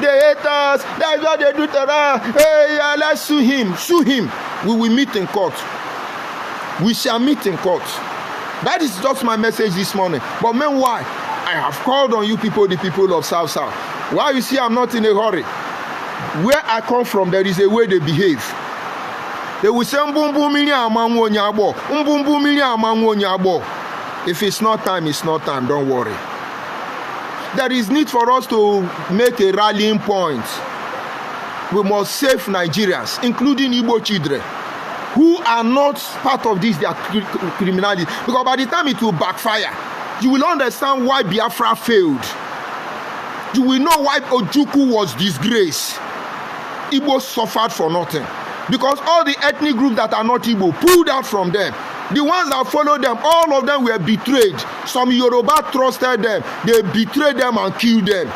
they hate us, that's what they do to us. Hey, let's sue him. Sue him. We will meet in court. We shall meet in court. That is just my message this morning. But meanwhile, I have called on you people, the people of South. Why you see I'm not in a hurry? Where I come from, there is a way they behave. They will say, if it's not time, it's not time. Don't worry. There is need for us to make a rallying point. We must save Nigerians, including Igbo children, who are not part of this, their criminality. Because by the time it will backfire, you will understand why Biafra failed. You will know why Ojukwu was disgraced. Igbo suffered for nothing. Because all the ethnic groups that are not Igbo pulled out from them. The ones that followed them, all of them were betrayed. Some Yoruba trusted them. They betrayed them and killed them.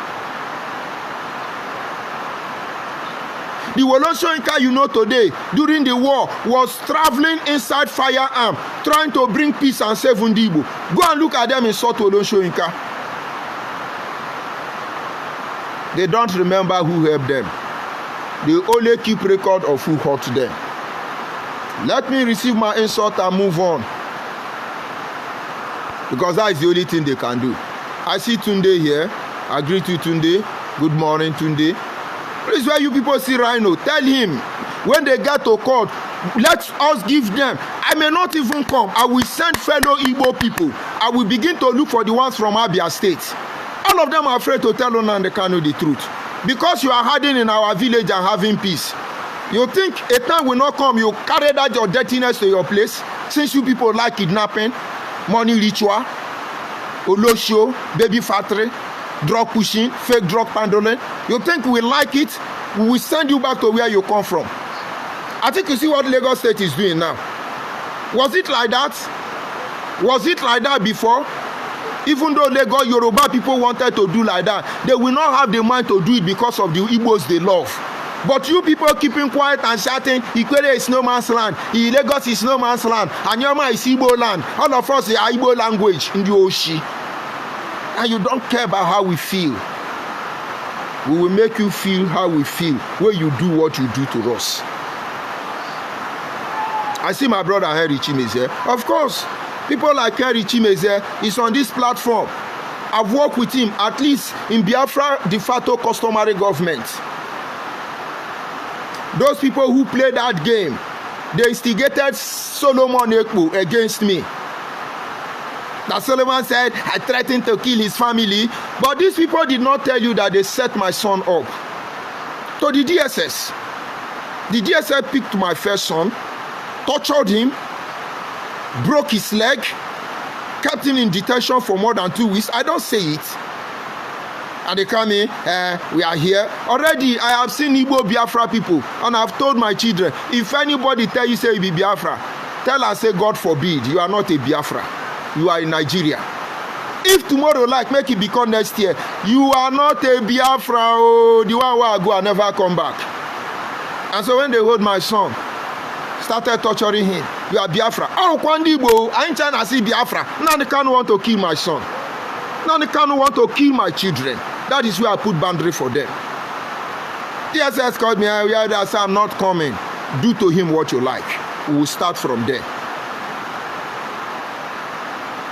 The Woloshoinka you know today, during the war, was traveling inside firearm, trying to bring peace and save Undibo. Go and look at them in South Woloshoinka. They don't remember who helped them. They only keep record of who hurt them. Let me receive my insult and move on. Because that is the only thing they can do. I see Tunde here. I greet you, Tunde. Good morning, Tunde. Please, where you people see Reno, tell him when they get to court, let us give them. I may not even come. I will send fellow Igbo people. I will begin to look for the ones from Abia State. All of them are afraid to tell Nnamdi Kanu the truth. Because you are hiding in our village and having peace. You think a time will not come, you carry that your dirtiness to your place? Since you people like kidnapping, money ritual, olosho, baby factory, drug pushing, fake drug handling, you think we like it? We will send you back to where you come from. I think you see what Lagos State is doing now. Was it like that? Was it like that before? Even though Lagos Yoruba people wanted to do like that, they will not have the mind to do it because of the Igbos they love. But you people keeping quiet and shouting, Ikwere is no man's land, Lagos is no man's land, Anyama is Igbo land. All of us are Igbo language in the Oshi. And you don't care about how we feel. We will make you feel how we feel when you do what you do to us. I see my brother Henry Chimeze here. Of course, people like Henry Chimeze is on this platform. I've worked with him at least in Biafra de facto customary government. Those people who played that game, they instigated Solomon Ekpo against me. That Solomon said, I threatened to kill his family. But these people did not tell you that they set my son up. So the DSS picked my first son, tortured him, broke his leg, kept him in detention for more than 2 weeks. I don't say it. And they come in, we are here. Already, I have seen Igbo Biafra people, and I've told my children, if anybody tell you say you be Biafra, tell and say, God forbid, you are not a Biafra. You are in Nigeria. If tomorrow, like, make it become next year, you are not a Biafra, oh, the one where I go and never come back. And so when they hold my son, started torturing him, you are Biafra. Oh, Kwandibo, I ain't trying to see Biafra. Nnamdi Kanu want to kill my son. Nnamdi Kanu want to kill my children. That is where I put boundary for them. DSS called me, I said, I'm not coming. Do to him what you like. We will start from there.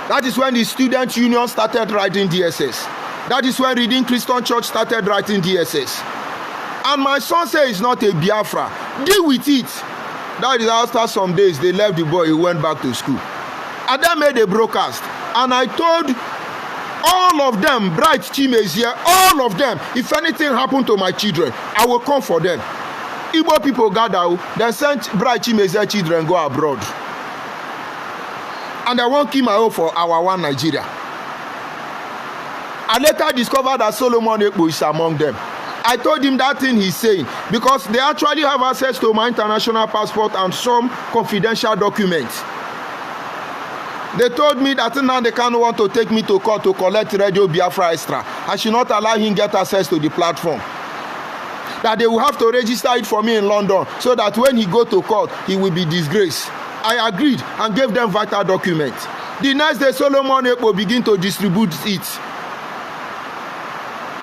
That is when the student union started writing DSS. That is when Redeemed Christian Church started writing DSS. And my son said it's not a Biafra. Deal with it. That is after some days they left the boy, he went back to school. And then made a broadcast. And I told all of them, Bright Chimes here, all of them, if anything happened to my children, I will come for them. Igbo people gather, then sent Bright Chimes here children go abroad. And I won't keep my own for our one Nigeria. I later discovered that Solomon Ekpo is among them. I told him that thing he's saying because they actually have access to my international passport and some confidential documents. They told me that now they can't want to take me to court to collect Radio Biafra Extra. I should not allow him get access to the platform. That they will have to register it for me in London so that when he go to court, he will be disgraced. I agreed and gave them vital documents. The next day, Solomon Ekpo begin to distribute it.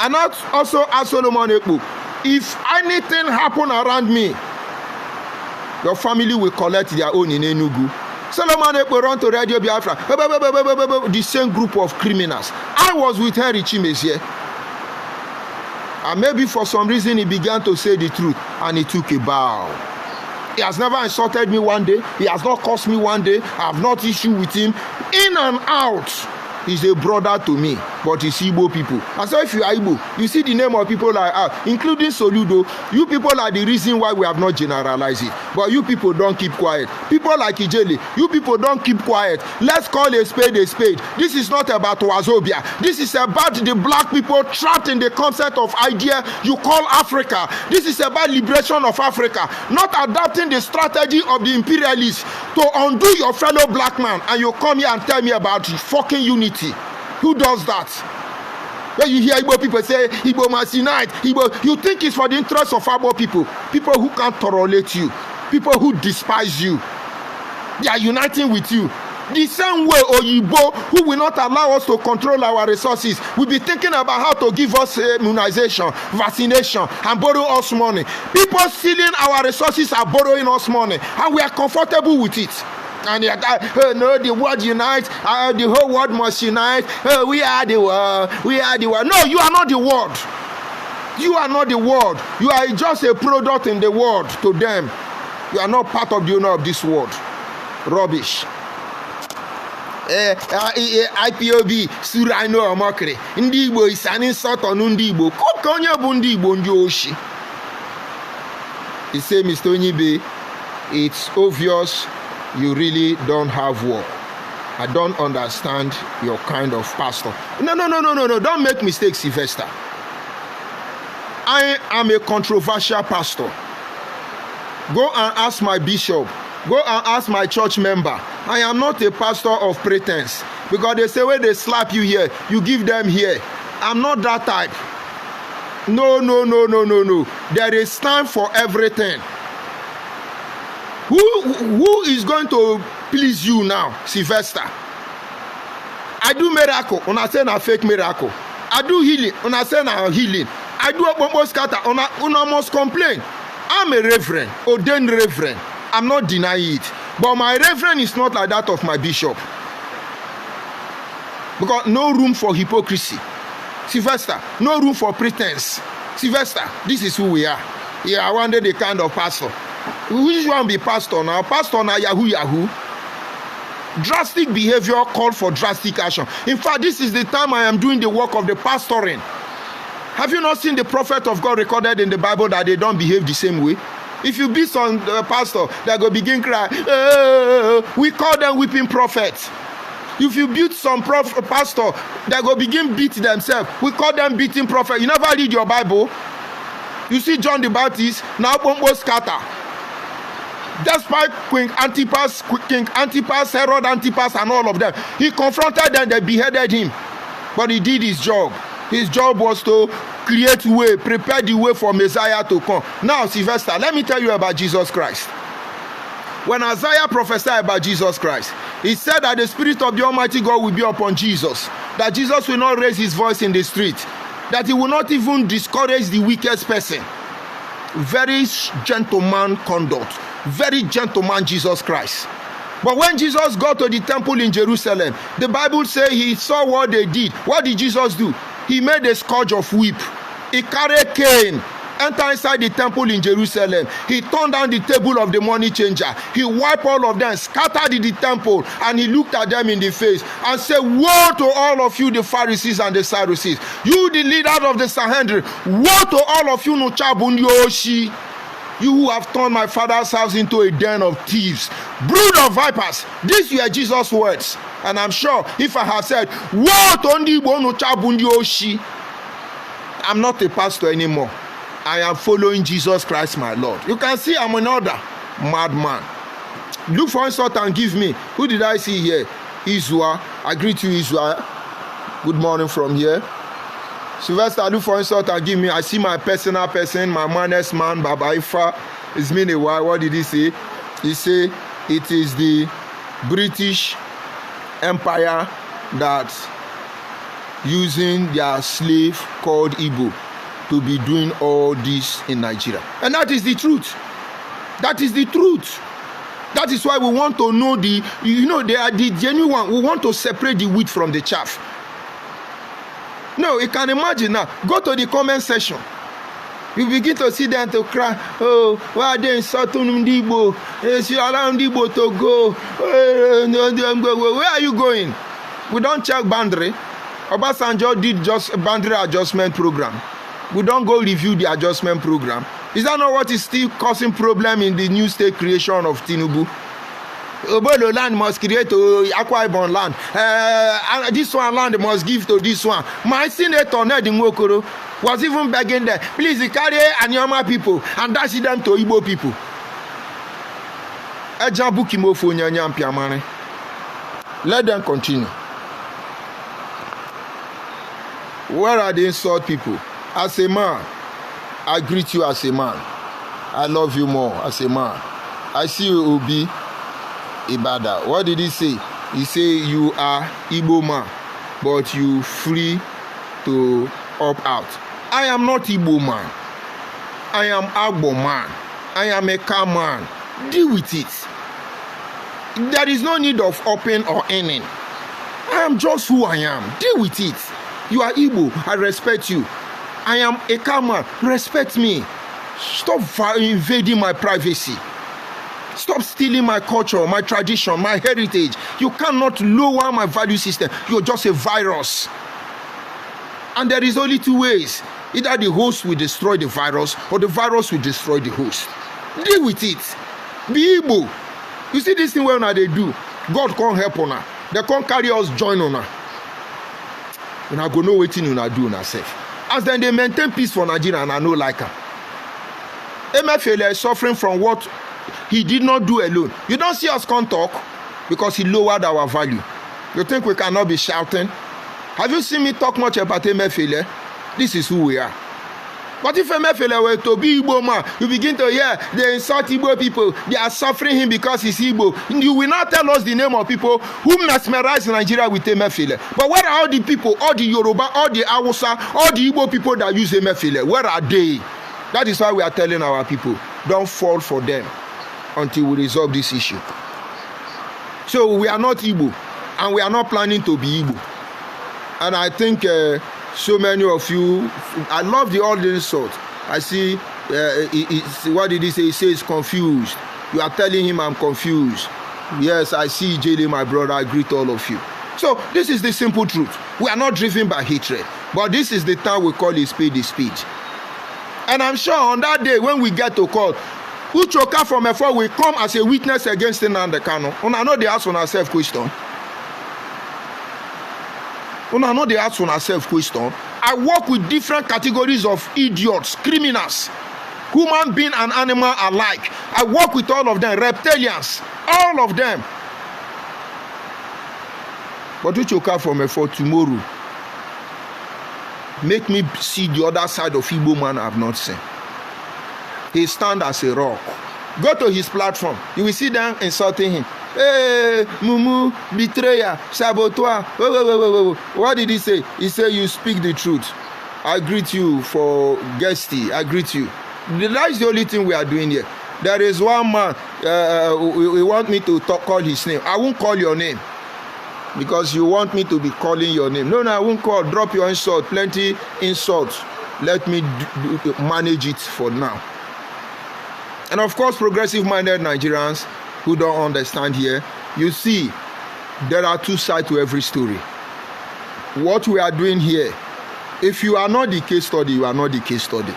And I also asked Solomon Ekpo, if anything happen around me, your family will collect their own in Enugu. Solomon Ekpo run to Radio Biafra. The same group of criminals. I was with Henry Chimes here. And maybe for some reason he began to say the truth and he took a bow. He has never insulted me one day. He has not cursed me one day. I have not issue with him. In and out. He's a brother to me, but it's Igbo people. And so if you are Igbo, you see the name of people like us, including Soludo, you people are the reason why we have not generalized it. But you people don't keep quiet. People like Ijele, you people don't keep quiet. Let's call a spade a spade. This is not about Wazobia. This is about the black people trapped in the concept of idea you call Africa. This is about liberation of Africa, not adapting the strategy of the imperialists to undo your fellow black man. And you come here and tell me about fucking unity. Who does that? When you hear Igbo people say Igbo must unite, Igbo, you think it's for the interest of Igbo people, people who can't tolerate you, people who despise you. They are uniting with you. The same way Oyibo, who will not allow us to control our resources, will be thinking about how to give us immunization, vaccination, and borrow us money. People stealing our resources are borrowing us money, and we are comfortable with it. And no, the world unites, the whole world must unite. We are the world, we are the world. No, you are not the world. You are not the world. You are just a product in the world to them. You are not part of the owner of this world. Rubbish. IPOB Reno Omokri. Ndị Igbo is an insult on ndị Igbo. Konye bụ ndị Igbo ndị oshi. He said, Mr. Onyibe, it's obvious you really don't have work. I don't understand your kind of pastor. No. Don't make mistakes, Sylvester. I am a controversial pastor. Go and ask my bishop. Go and ask my church member. I am not a pastor of pretense. Because they say when they slap you here, you give them here. I'm not that type. No. There is time for everything. Who is going to please you now, Sylvester? I do miracle, and I say na fake miracle. I do healing, and I say na healing. I do a scatter, and I must complain. I'm a reverend, ordained reverend. I'm not denying it. But my reverend is not like that of my bishop. Because no room for hypocrisy. Sylvester, no room for pretense. Sylvester, this is who we are. Yeah, I wanted the kind of pastor. Which one be pastor now? Pastor now Yahoo. Drastic behavior called for drastic action. In fact, this is the time I am doing the work of the pastoring. Have you not seen the prophet of God recorded in the Bible that they don't behave the same way? If you beat some pastor, they go begin cry. We call them weeping prophets. If you beat some pastor, they go begin beat themselves. We call them beating prophet. You never read your Bible. You see John the Baptist, now Pompo scatter. Despite King Antipas, Herod Antipas, and all of them, he confronted them, they beheaded him. But he did his job. His job was to create way, prepare the way for Messiah to come. Now, Sylvester, let me tell you about Jesus Christ. When Isaiah prophesied about Jesus Christ, he said that the Spirit of the Almighty God will be upon Jesus, that Jesus will not raise his voice in the street. that he will not even discourage the weakest person. Very gentleman conduct, very gentleman Jesus Christ. But when Jesus got to the temple in Jerusalem, the Bible says he saw what they did. What did Jesus do? He made a scourge of whip. He carried cane, entered inside the temple in Jerusalem. He turned down the table of the money changer. He wiped all of them, scattered in the temple, and he looked at them in the face and said, woe to all of you, the Pharisees and the Sadducees. You, the leaders of the Sanhedrin, woe to all of you, Nuchabundioshi. You who have turned my father's house into a den of thieves, brood of vipers. These were Jesus' words. And I'm sure if I had said, woe to Ndibo Nuchabundioshi, I'm not a pastor anymore. I am following Jesus Christ, my Lord. You can see I'm another madman. Look for insult and give me. Who did I see here? Izua. I greet you, Izua. Good morning from here. Sylvester, look for insult and give me. I see my personal person, my manest man, Baba Ifa. It's been a while. What did he say? He said it is the British Empire that using their slave called Igbo to be doing all this in Nigeria. And that is the truth. That is the truth. That is why we want to know they are the genuine one. We want to separate the wheat from the chaff. No, you can imagine now. Go to the comment section. You begin to see them to cry. Oh, why are they insulting Ndibo? You allow Ndibo to go. Where are you going? We don't check boundary. Obasanjo did just a boundary adjustment program. We don't go review the adjustment program. Is that not what is still causing problem in the new state creation of Tinubu? Obodo land must create Akwa Ibom land. This one land must give to this one. My senator Nnamdi Nwokoro was even begging them, please carry Anyama people and dash them to Igbo people. Let them continue. Where are the insult people? As a man, I greet you as a man. I love you more as a man. I see you, Obi Ibada. What did he say? He say you are Igbo man, but you free to opt out. I am not Igbo man. I am Agbo man. I am a car man. Deal with it. There is no need of open or ending. I am just who I am. Deal with it. You are Igbo. I respect you. I am a car man. Respect me. Stop invading my privacy. Stop stealing my culture, my tradition, my heritage. You cannot lower my value system. You're just a virus. And there is only two ways. Either the host will destroy the virus or the virus will destroy the host. Deal with it. Be Igbo. You see this thing when they do. God can't help on her. They can't carry us join on her. And I go know what you do on herself. As then they maintain peace for Nigeria and I know like her. MFL is suffering from what he did not do alone. You don't see us can't talk because he lowered our value. You think we cannot be shouting? Have you seen me talk much about MFL? This is who we are. But if MFL were to be Igbo man, you begin to hear they insult Igbo people. They are suffering him because he's Igbo. You will not tell us the name of people who mesmerize Nigeria with MFL. But where are all the people, all the Yoruba, all the Hausa, all the Igbo people that use MFL? Where are they? That is why we are telling our people, don't fall for them until we resolve this issue. So we are not Igbo, and we are not planning to be Igbo. And I think so many of you, I love the old insult. I see, what did he say? He says confused. You are telling him I'm confused. Yes, I see JD, my brother. I greet all of you. So this is the simple truth. We are not driven by hatred, but this is the time we call a spade a spade. And I'm sure on that day when we get to court, Uchoka from afar will come as a witness against Nnamdi Kanu. I know they ask on ourselves question. I know they ask on ourselves question. I work with different categories of idiots, criminals, human being and animal alike. I work with all of them, reptilians, all of them. But Uchoka from afar tomorrow, make me see the other side of Igbo man I have not seen. He stand as a rock. Go to his platform. You will see them insulting him. Hey, Mumu, betrayer, saboteur. What did he say? He said, you speak the truth. I greet you for guesty. I greet you. That is the only thing we are doing here. There is one man, we want me to call his name. I won't call your name because you want me to be calling your name. No, I won't call. Drop your insult. Plenty insults. Let me manage it for now. And of course, progressive-minded Nigerians who don't understand here, you see, there are two sides to every story. What we are doing here, if you are not the case study, you are not the case study.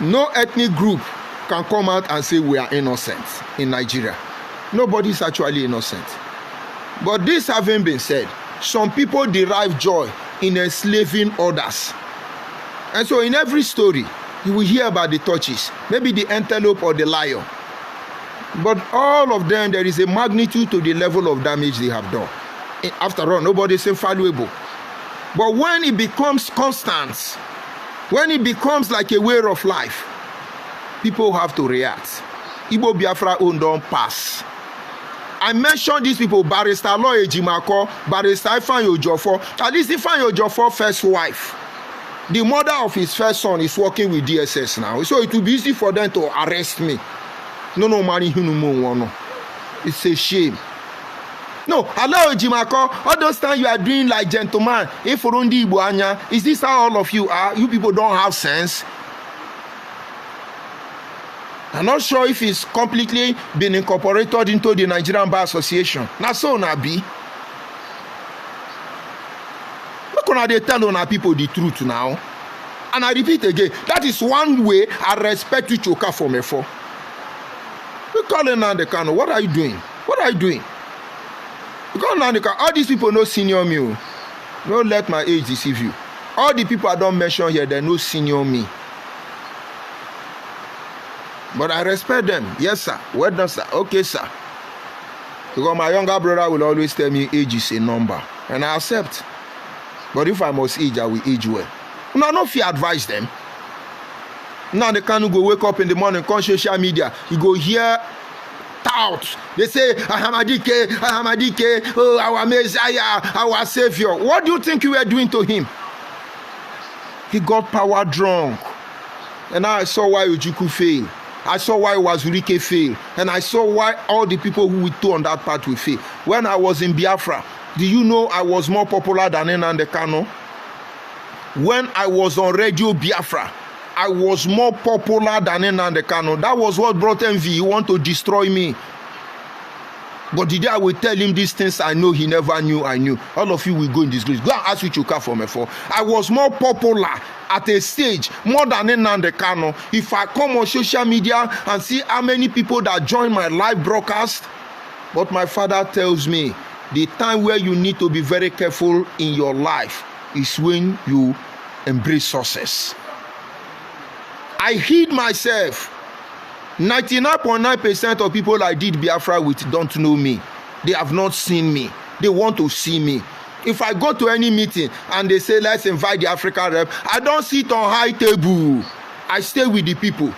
No ethnic group can come out and say we are innocent in Nigeria. Nobody is actually innocent. But this having been said, some people derive joy in enslaving others. And so in every story, you will hear about the tortoise, maybe the antelope or the lion. But all of them, there is a magnitude to the level of damage they have done. After all, nobody is infallible. But when it becomes constant, when it becomes like a way of life, people have to react. Igbo Biafra own don't pass. I mentioned these people, Barrister Law Ejimako, Barrister Ifeanyi Ojofor. At least Ifeanyi Ojofor's first wife, the mother of his first son, is working with DSS now. So it will be easy for them to arrest me. No, money, no. It's a shame. No, Law Ejimako, all those times you are doing like gentleman. If Urundi Igbo Anya, is this how all of you are? You people don't have sense. I'm not sure if it's completely been incorporated into the Nigerian Bar Association. Now, so na be. Look on they tell on our people the truth now. And I repeat again, that is one way I respect you, Choka, for me for. You calling Nnamdi Kanu, what are you doing? What are you doing? You call Nnamdi Kanu, all these people no senior me. Don't let my age deceive you. All the people I don't mention here, they no senior me. But I respect them. Yes, sir. Well done, sir. Okay, sir. Because my younger brother will always tell me age is a number. And I accept. But if I must age, I will age well. No, no fear advise them. Now they can't go wake up in the morning, on social media. You go hear tout. They say, Ahamadike, oh, our Messiah, our Savior. What do you think you were doing to him? He got power drunk. And now I saw why Ojukwu failed. I saw why Wazurike failed. And I saw why all the people who would do on that path will fail. When I was in Biafra, do you know I was more popular than Nnamdi Kanu? When I was on Radio Biafra, I was more popular than Nnamdi Kanu. That was what brought envy. He want to destroy me. But the day I will tell him these things I know he never knew I knew. All of you will go in disgrace. Go and ask which you come for me for. I was more popular at a stage more than Nnamdi Kanu. If I come on social media and see how many people that join my live broadcast, but my father tells me the time where you need to be very careful in your life is when you embrace success. I hid myself. 99.9% of people I did Biafra with don't know me. They have not seen me. They want to see me. If I go to any meeting and they say, let's invite the African rep, I don't sit on high table. I stay with the people.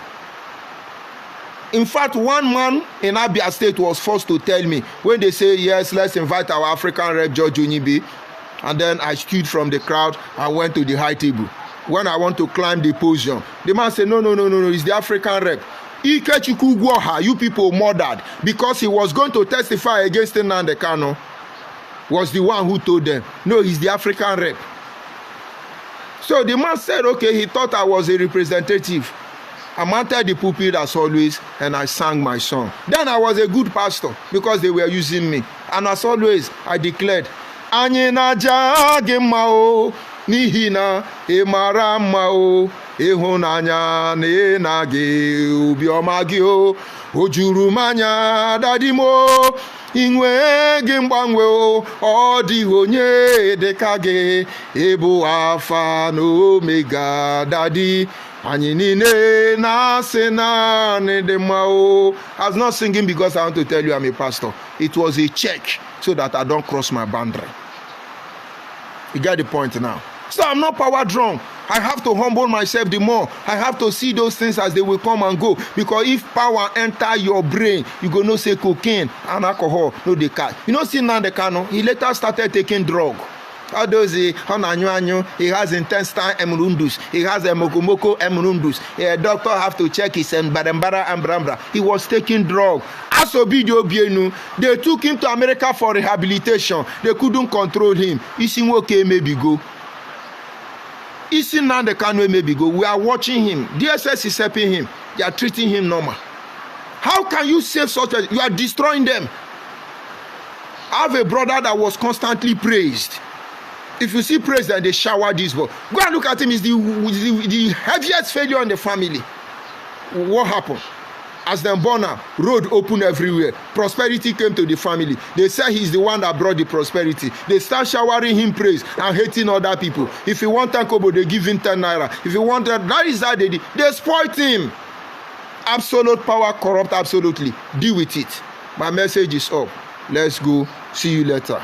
In fact, one man in Abia State was forced to tell me, when they say, yes, let's invite our African rep, George Onibi, and then I stood from the crowd and went to the high table. When I want to climb the podium, the man said, no, it's the African rep. Ikechukwu Gwoha, you people murdered because he was going to testify against Nnamdi Kanu, was the one who told them, no, he's the African rep. So the man said, okay, he thought I was a representative. I mounted the pulpit as always and I sang my song. Then I was a good pastor because they were using me. And as always, I declared, Anyị na-aja gị mma o, n'ihi na ị mara mma o, ịhụnanya na ị na-agị obiọma gị o, o juru m anya dadi m o, inwe gị mgbanwe o, ọ dịghị onye dịka gị, ịbụ Alpha na Omega dadi. Anyị niile na-asị naanị dị mma o. I was not singing because I want to tell you I'm a pastor. It was a check so that I don't cross my boundary. You get the point now. So I'm not power drunk. I have to humble myself the more. I have to see those things as they will come and go. Because if power enter your brain, you go no say cocaine and alcohol, no they catch. You know, see Nnamdi Kanu, he later started taking drug. All those he has intestine emrundus, he has a mokomoko emrundus. A doctor have to check his barambara and brambra. He was taking drug. As Obidio Bienu, they took him to America for rehabilitation. They couldn't control him. Isinwoke maybe go. Nnamdi Kanu maybe go. We are watching him. DSS is helping him. They are treating him normal. How can you save such a? You are destroying them. I have a brother that was constantly praised. If you see praise, then they shower this boy. Go and look at him. He's the heaviest failure in the family. What happened? As them born now, road open everywhere. Prosperity came to the family. They say he's the one that brought the prosperity. They start showering him praise and hating other people. If you want 10 kobo, they give him 10 naira. If you want that is how they did. They spoiled him. Absolute power corrupt absolutely. Deal with it. My message is up. Let's go. See you later.